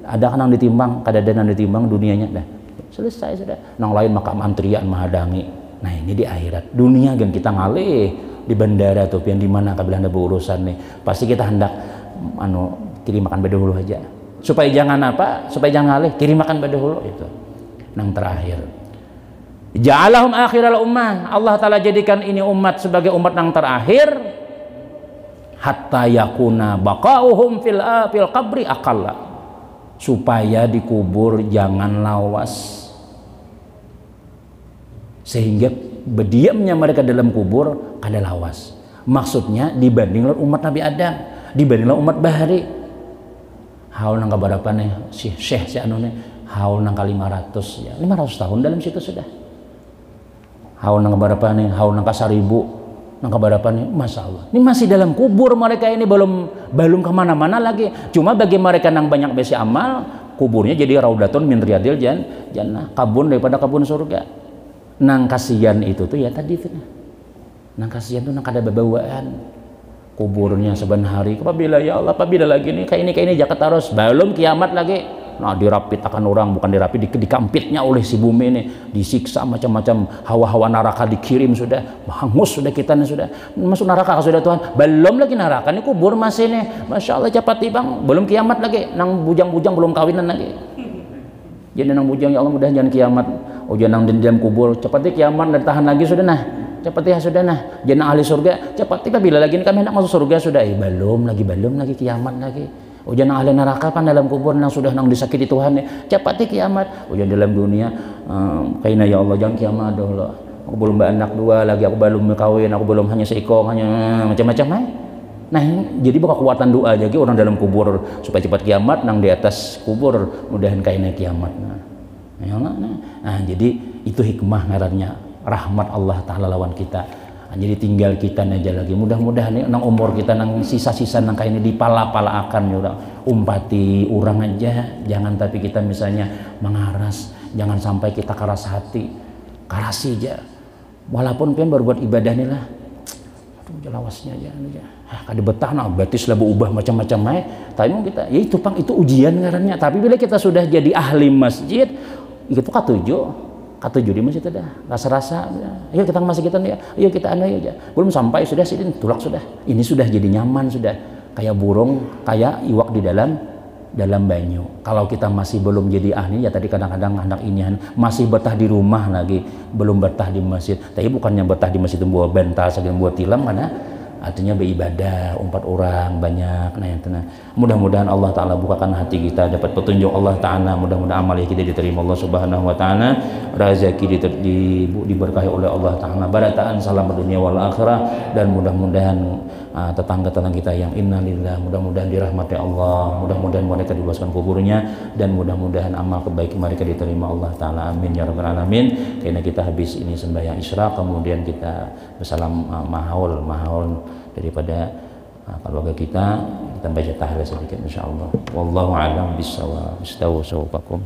Ada kan yang ditimbang, kada ada yang ditimbang dunianya dah. Selesai sudah. Nang lain makam antrian mahadangi. Nah ini di akhirat. Dunia kan kita ngalih di bandara tuh pian di mana kabeh anda berurusan nih. Pasti kita hendak kirim makan bedahulu aja. Supaya jangan apa? Supaya jangan ngalih, kirim makan bedahulu itu. Nang terakhir. Ja'alahum akhiral ummah. Allah taala jadikan ini umat sebagai umat nang terakhir hatta yakuna baqauhum fil qabri aqalla. Supaya dikubur jangan lawas. Sehingga berdiamnya mereka dalam kubur kada lawas. Maksudnya dibandinglah umat Nabi Adam, dibandinglah umat Bahari. Haul nang berapa nih Syekh si anu nih? Haul nang 500 ya. 500 tahun dalam situ sudah. Haul nang berapa nih? Haul nang 1000. Nang berapa nih? Masya Allah. Ini masih dalam kubur mereka ini belum kemana-mana lagi. Cuma bagi mereka nang banyak besi amal, kuburnya jadi raudatun min riyadil jannah, kabun daripada kabun surga. Nang kasihan itu tuh ya tadi itu nang kasihan tuh nang kada babawaan kuburnya saban hari apabila ya Allah apabila lagi nih kayak ini Jakarta terus belum kiamat lagi nah dirapit akan orang bukan dirapit dikampitnya oleh si bumi ini disiksa macam-macam hawa-hawa neraka dikirim sudah hangus sudah kita nih sudah masuk neraka sudah Tuhan belum lagi neraka ini kubur masih nih Masya Allah cepat bang belum kiamat lagi nang bujang-bujang belum kawinan lagi jadi nang bujang ya Allah mudah jangan kiamat jangan di dalam kubur cepatnya kiamat dan tahan lagi sudah nah cepatnya sudah nah jangan ahli surga cepatnya bila lagi kami hendak masuk surga sudah belum lagi kiamat lagi jangan ahli neraka pan dalam kubur nang sudah nang disakiti Tuhan cepatnya kiamat jangan dalam dunia kayaknya ya Allah jangan kiamat dulu aku belum beranak 2 lagi aku belum kawin aku belum hanya seikong hanya macam-macam nah jadi bukan kekuatan doa aja orang dalam kubur supaya cepat kiamat nang di atas kubur mudahan kayaknya kiamat nah jadi itu hikmah ngarannya rahmat Allah Ta'ala lawan kita jadi tinggal kita aja lagi mudah-mudahan nang umur kita nang sisa-sisa nang kayak ini dipala-pala akan ya umpati orang aja jangan tapi kita misalnya mengaras jangan sampai kita keras hati karasi aja walaupun pian baru buat ibadah nih lah jelawasnya aja kada betah nah batis lah berubah macam-macam tapi kita ya itu pang itu ujian ngarannya tapi bila kita sudah jadi ahli masjid itu katujuh di masjid ada rasa-rasa ayo kita masih kita ya ayo kita aja belum sampai sudah sini tulak sudah ini sudah jadi nyaman sudah kayak burung kayak iwak di dalam dalam banyu. Kalau kita masih belum jadi ahli, ya tadi kadang-kadang anak ini masih betah di rumah lagi, belum betah di masjid. Tapi bukannya betah di masjid itu buat bentar, segala buat tilam, karena artinya beribadah, 4 orang banyak. Nah, yang tenang. Mudah-mudahan Allah Ta'ala bukakan hati kita, dapat petunjuk Allah Ta'ala. Mudah-mudahan amal kita diterima Allah Subhanahu Wa Ta'ala, rezeki diberkahi oleh Allah Ta'ala, barataan salam dunia wal akhirah, dan mudah-mudahan tetangga-tetangga kita yang innalillah, mudah-mudahan dirahmati Allah, mudah-mudahan mereka dibebaskan kuburnya, dan mudah-mudahan amal kebaikan mereka diterima Allah Ta'ala. Amin ya rabbal alamin. Karena kita habis ini sembahyang isya, kemudian kita bersalam mahaul daripada keluarga kita baca tahlil sedikit insyaallah. Wallahu a'lam bissawab. Istawu sawfakum.